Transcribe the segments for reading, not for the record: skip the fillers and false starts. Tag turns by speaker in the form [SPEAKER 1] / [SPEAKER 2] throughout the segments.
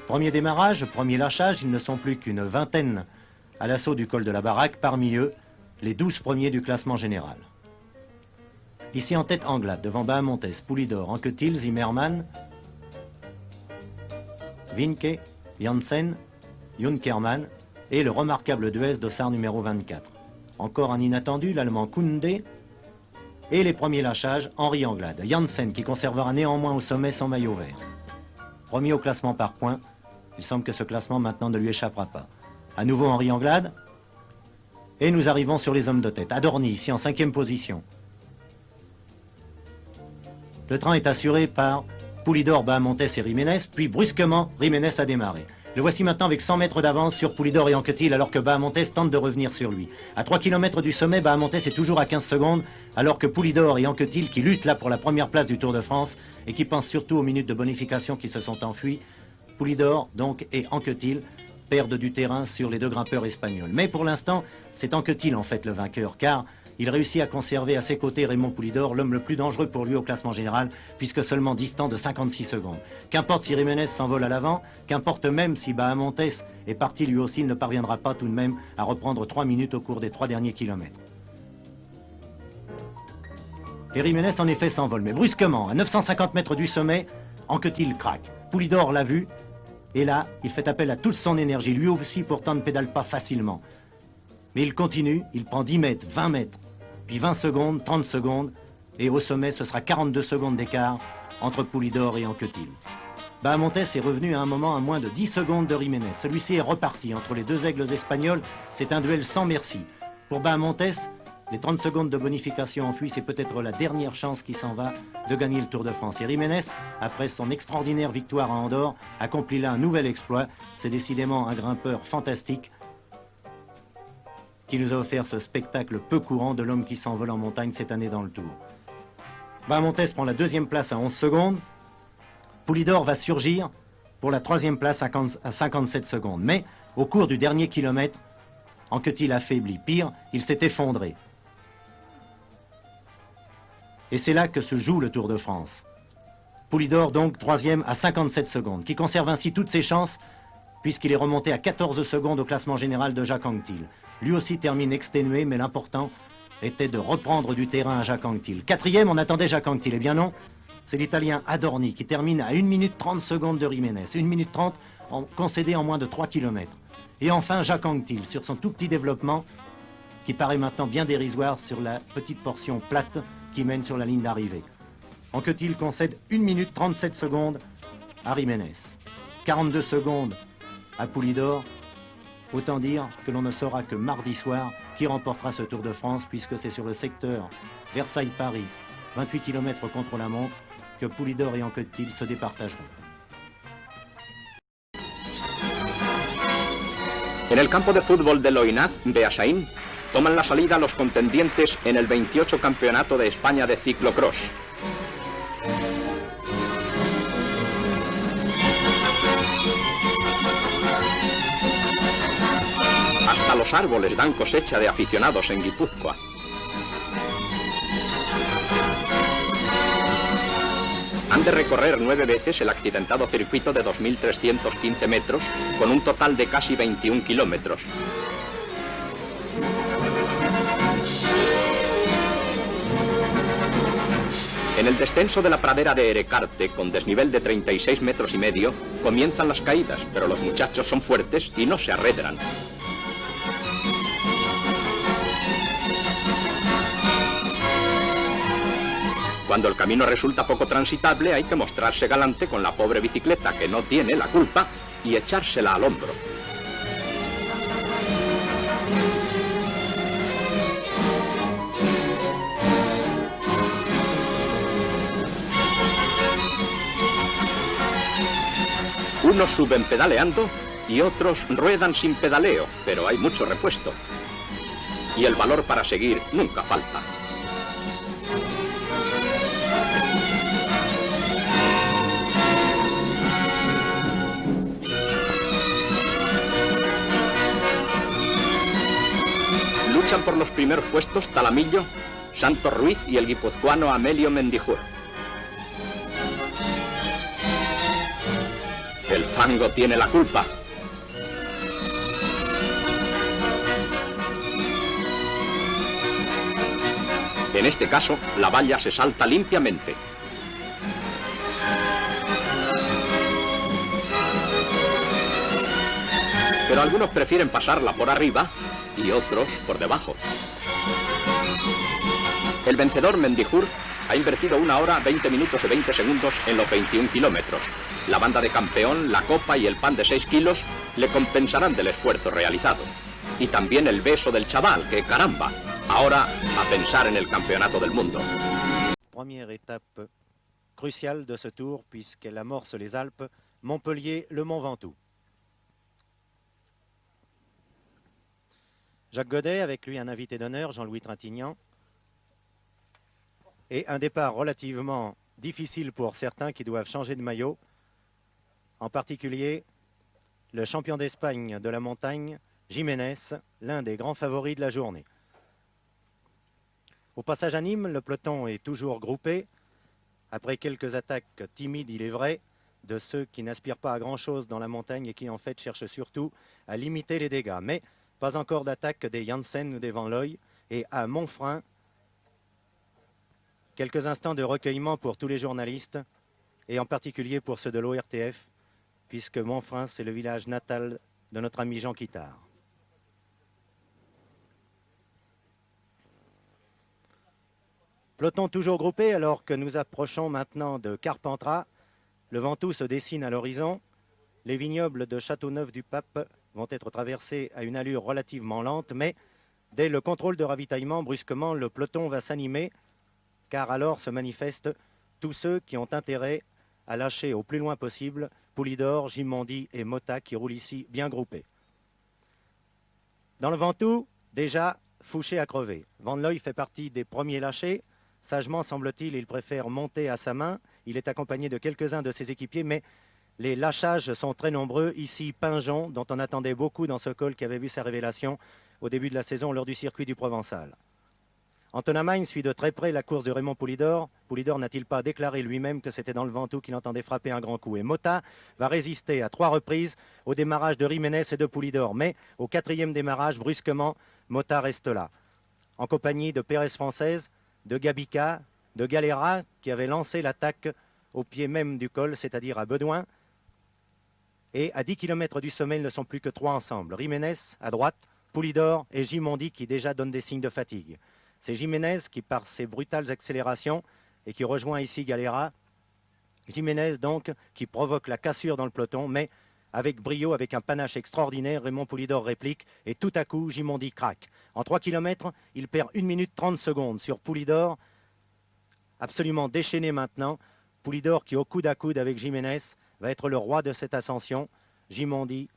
[SPEAKER 1] Premier démarrage, premier lâchage, ils ne sont plus qu'une vingtaine à l'assaut du col de la Baraque, parmi eux, les 12 premiers du classement général. Ici en tête Anglade, devant Bahamontes, Poulidor, Anquetil, Zimmermann, Vinke, Janssen, Junkermann et le remarquable Duez d'Ossard numéro 24. Encore un inattendu, l'Allemand Koundé, et les premiers lâchages, Henri Anglade. Janssen qui conservera néanmoins au sommet son maillot vert. Premier au classement par points, il semble que ce classement maintenant ne lui échappera pas. À nouveau Henri Anglade, et nous arrivons sur les hommes de tête. Adorni, ici en 5e position. Le train est assuré par Poulidor, Bahamontes et Jiménez, puis brusquement, Jiménez a démarré. Le voici maintenant avec 100 mètres d'avance sur Poulidor et Anquetil, alors que Bahamontes tente de revenir sur lui. À 3 km du sommet, Bahamontes est toujours à 15 secondes, alors que Poulidor et Anquetil, qui luttent là pour la première place du Tour de France, et qui pensent surtout aux minutes de bonification qui se sont enfuies, Poulidor, donc, et Anquetil perdent du terrain sur les deux grimpeurs espagnols. Mais pour l'instant, c'est Anquetil en fait le vainqueur, car il réussit à conserver à ses côtés Raymond Poulidor, l'homme le plus dangereux pour lui au classement général, puisque seulement distant de 56 secondes. Qu'importe si Jiménez s'envole à l'avant, qu'importe même si Bahamontes est parti lui aussi, il ne parviendra pas tout de même à reprendre 3 minutes au cours des 3 derniers kilomètres. Et Jiménez en effet s'envole, mais brusquement, à 950 mètres du sommet, Anquetil craque. Poulidor l'a vu, et là, il fait appel à toute son énergie. Lui aussi pourtant ne pédale pas facilement. Mais il continue, il prend 10 mètres, 20 mètres, puis 20 secondes, 30 secondes, et au sommet, ce sera 42 secondes d'écart entre Poulidor et Anquetil. Bahamontes est revenu à un moment à moins de 10 secondes de Jiménez. Celui-ci est reparti entre les deux aigles espagnols. C'est un duel sans merci. Pour Bahamontes, les 30 secondes de bonification enfuies, c'est peut-être la dernière chance qui s'en va de gagner le Tour de France. Et Jiménez, après son extraordinaire victoire à Andorre, accomplit là un nouvel exploit. C'est décidément un grimpeur fantastique qui nous a offert ce spectacle peu courant de l'homme qui s'envole en montagne cette année dans le Tour. Bahamontes prend la 2e place à 11 secondes. Poulidor va surgir pour la 3e place à 57 secondes. Mais au cours du dernier kilomètre, Anquetil affaibli. Pire, il s'est effondré. Et c'est là que se joue le Tour de France. Poulidor donc 3e à 57 secondes, qui conserve ainsi toutes ses chances, puisqu'il est remonté à 14 secondes au classement général de Jacques Anquetil. Lui aussi termine exténué, mais l'important était de reprendre du terrain à Jacques Anquetil. 4e, on attendait Jacques Anquetil. Eh bien non, c'est l'Italien Adorni qui termine à 1 minute 30 secondes de Jiménez. 1 minute 30 concédée en moins de 3 km. Et enfin Jacques Anquetil, sur son tout petit développement, qui paraît maintenant bien dérisoire sur la petite portion plate qui mène sur la ligne d'arrivée. Anquetil concède 1 minute 37 secondes à Jiménez. 42 secondes à Poulidor. Autant dire que l'on ne saura que mardi soir qui remportera ce Tour de France, puisque c'est sur le secteur Versailles-Paris, 28 km contre la montre, que Poulidor et Anquetil se départageront.
[SPEAKER 2] En el campo de fútbol de Loinaz, Beasain, toman la salida los contendientes en el 28 Campeonato de España de Ciclocross. Hasta los árboles dan cosecha de aficionados en Guipúzcoa. Han de recorrer 9 veces el accidentado circuito de 2.315 metros, con un total de casi 21 kilómetros. En el descenso de la pradera de Erecarte, con desnivel de 36 metros y medio, comienzan las caídas, pero los muchachos son fuertes y no se arredran. Cuando el camino resulta poco transitable, hay que mostrarse galante con la pobre bicicleta, que no tiene la culpa, y echársela al hombro. Unos suben pedaleando y otros ruedan sin pedaleo, pero hay mucho repuesto. Y el valor para seguir nunca falta. Luchan por los primeros puestos Talamillo, Santos Ruiz y el guipuzcoano Amelio Mendijur. El fango tiene la culpa. En este caso, la valla se salta limpiamente. Pero algunos prefieren pasarla por arriba y otros por debajo. El vencedor, Mendijur, ha invertido 1 hora, 20 minutos y 20 segundos en los 21 kilómetros. La banda de campeón, la copa y el pan de 6 kilos le compensarán del esfuerzo realizado. Y también el beso del chaval, que caramba, ahora a pensar en el campeonato del mundo.
[SPEAKER 1] Première étape cruciale de ce tour puisqu'elle amorce les Alpes, Montpellier, le Mont Ventoux. Jacques Godet, avec lui un invité d'honneur, Jean-Louis Trintignant. Et un départ relativement difficile pour certains qui doivent changer de maillot, en particulier le champion d'Espagne de la montagne, Jiménez, l'un des grands favoris de la journée. Au passage à Nîmes, le peloton est toujours groupé, après quelques attaques timides, il est vrai, de ceux qui n'aspirent pas à grand-chose dans la montagne et qui en fait cherchent surtout à limiter les dégâts. Mais pas encore d'attaque des Janssen ou des Van Looy. Et à Montfrein, quelques instants de recueillement pour tous les journalistes, et en particulier pour ceux de l'ORTF, puisque Montfrein, c'est le village natal de notre ami Jean Quittard. Peloton toujours groupé alors que nous approchons maintenant de Carpentras. Le Ventoux se dessine à l'horizon. Les vignobles de Châteauneuf-du-Pape vont être traversés à une allure relativement lente, mais dès le contrôle de ravitaillement, brusquement, le peloton va s'animer, car alors se manifestent tous ceux qui ont intérêt à lâcher au plus loin possible Poulidor, Gimondi et Motta qui roulent ici bien groupés. Dans le Ventoux, déjà, Fouché a crevé. Van Looy fait partie des premiers lâchés. Sagement, semble-t-il, il préfère monter à sa main. Il est accompagné de quelques-uns de ses équipiers, mais les lâchages sont très nombreux. Ici, Pinjon, dont on attendait beaucoup dans ce col, qui avait vu sa révélation au début de la saison lors du circuit du Provençal. Antonin Magne suit de très près la course de Raymond Poulidor. Poulidor n'a-t-il pas déclaré lui-même que c'était dans le Ventoux qu'il entendait frapper un grand coup? Et Motta va résister à 3 reprises au démarrage de Jiménez et de Poulidor. Mais au 4e démarrage, brusquement, Motta reste là, en compagnie de Pérez Française, de Gabica, de Galera, qui avait lancé l'attaque au pied même du col, c'est-à-dire à Bedouin. Et à 10 km du sommet, ils ne sont plus que 3 ensemble. Jiménez à droite, Poulidor et Gimondi qui déjà donnent des signes de fatigue. C'est Jiménez qui, par ses brutales accélérations, et qui rejoint ici Galera. Jiménez donc qui provoque la cassure dans le peloton, mais avec brio, avec un panache extraordinaire, Raymond Poulidor réplique et tout à coup Gimondi craque. En 3 km, il perd 1 minute 30 secondes sur Poulidor, absolument déchaîné maintenant. Poulidor qui au coude à coude avec Jiménez va être le roi de cette ascension. Gimondi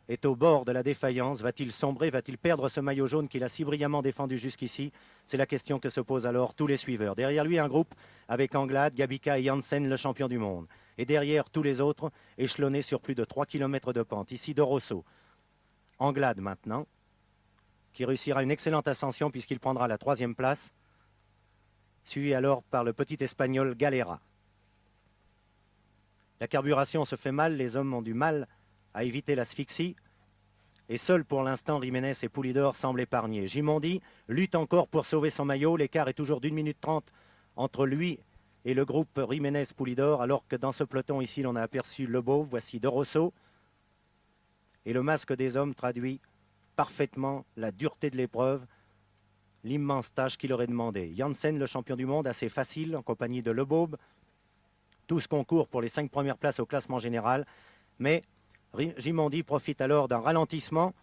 [SPEAKER 1] est au bord de la défaillance. Va-t-il sombrer? Va-t-il perdre ce maillot jaune qu'il a si brillamment défendu jusqu'ici? C'est la question que se posent alors tous les suiveurs. Derrière lui, un groupe avec Anglade, Gabica et Janssen, le champion du monde. Et derrière, tous les autres, échelonnés sur plus de 3 km de pente. Ici, De Rosso. Anglade maintenant, qui réussira une excellente ascension puisqu'il prendra la 3e place, suivi alors par le petit Espagnol Galera. La carburation se fait mal, les hommes ont du mal à éviter l'asphyxie. Et seuls pour l'instant, Jiménez et Poulidor semblent épargnés. Gimondi lutte encore pour sauver son maillot. L'écart est toujours d'1 minute 30 entre lui et le groupe Jiménez-Poulidor, alors que dans ce peloton ici, l'on a aperçu Lebeau, voici De Rosso. Et le masque des hommes traduit parfaitement la dureté de l'épreuve, l'immense tâche qu'il aurait demandé. Janssen, le champion du monde, assez facile, en compagnie de Lebeau. Tous concourent pour les 5 premières places au classement général, mais Gimondi profite alors d'un ralentissement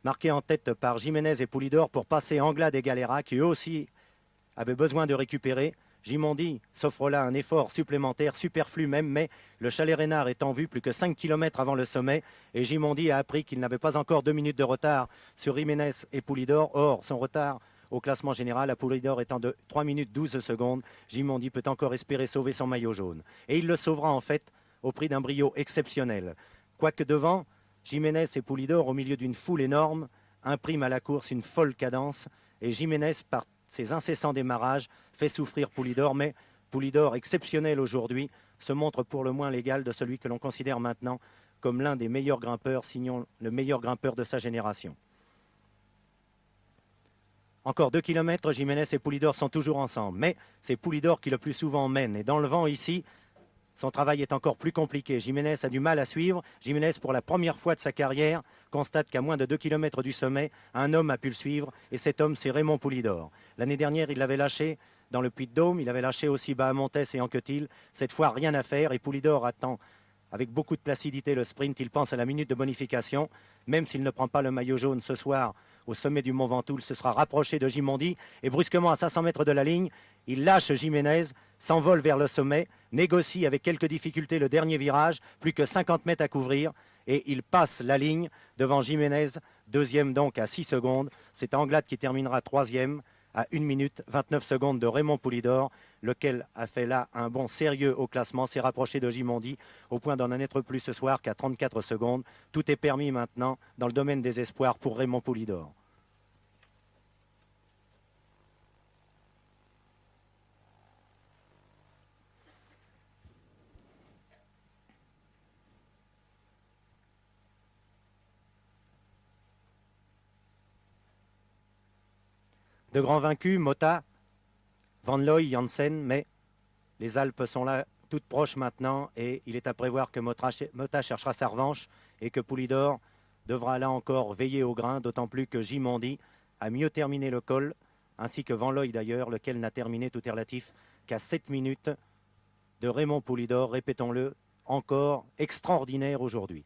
[SPEAKER 1] marqué en tête par Jiménez et Poulidor pour passer Anglade et Galera qui eux aussi avaient besoin de récupérer. Gimondi s'offre là un effort supplémentaire, superflu même, mais le chalet Reynard est en vue plus que 5 km avant le sommet et Gimondi a appris qu'il n'avait pas encore 2 minutes de retard sur Jiménez et Poulidor. Or, son retard au classement général, à Poulidor étant de 3 minutes 12 secondes, Gimondi peut encore espérer sauver son maillot jaune. Et il le sauvera en fait au prix d'un brio exceptionnel. Quoique devant, Jiménez et Poulidor, au milieu d'une foule énorme, impriment à la course une folle cadence et Jiménez, par ses incessants démarrages, fait souffrir Poulidor, mais Poulidor, exceptionnel aujourd'hui, se montre pour le moins l'égal de celui que l'on considère maintenant comme l'un des meilleurs grimpeurs, sinon le meilleur grimpeur de sa génération. Encore 2 km, Jiménez et Poulidor sont toujours ensemble, mais c'est Poulidor qui le plus souvent mène. Et dans le vent ici, son travail est encore plus compliqué. Jiménez a du mal à suivre. Jiménez, pour la première fois de sa carrière, constate qu'à moins de 2 km du sommet, un homme a pu le suivre, et cet homme, c'est Raymond Poulidor. L'année dernière, il l'avait lâché dans le Puy-de-Dôme, il avait lâché aussi bas à Montes et Anquetil. Cette fois, rien à faire, et Poulidor attend avec beaucoup de placidité le sprint. Il pense à la minute de bonification. Même s'il ne prend pas le maillot jaune ce soir au sommet du Mont Ventoux, se sera rapproché de Gimondi, et brusquement à 500 mètres de la ligne, il lâche Jiménez, s'envole vers le sommet, négocie avec quelques difficultés le dernier virage, plus que 50 mètres à couvrir, et il passe la ligne devant Jiménez, deuxième donc à 6 secondes. C'est Anglade qui terminera troisième à 1 minute 29 secondes de Raymond Poulidor, lequel a fait là un bond sérieux au classement, s'est rapproché de Gimondi au point d'en être plus ce soir qu'à 34 secondes. Tout est permis maintenant dans le domaine des espoirs pour Raymond Poulidor. De grands vaincus, Motta, Van Looy, Janssen, mais les Alpes sont là toutes proches maintenant et il est à prévoir que Motta cherchera sa revanche et que Poulidor devra là encore veiller au grain, d'autant plus que Gimondi a mieux terminé le col, ainsi que Van Looy d'ailleurs, lequel n'a terminé, tout est relatif, qu'à 7 minutes de Raymond Poulidor, répétons-le, encore extraordinaire aujourd'hui.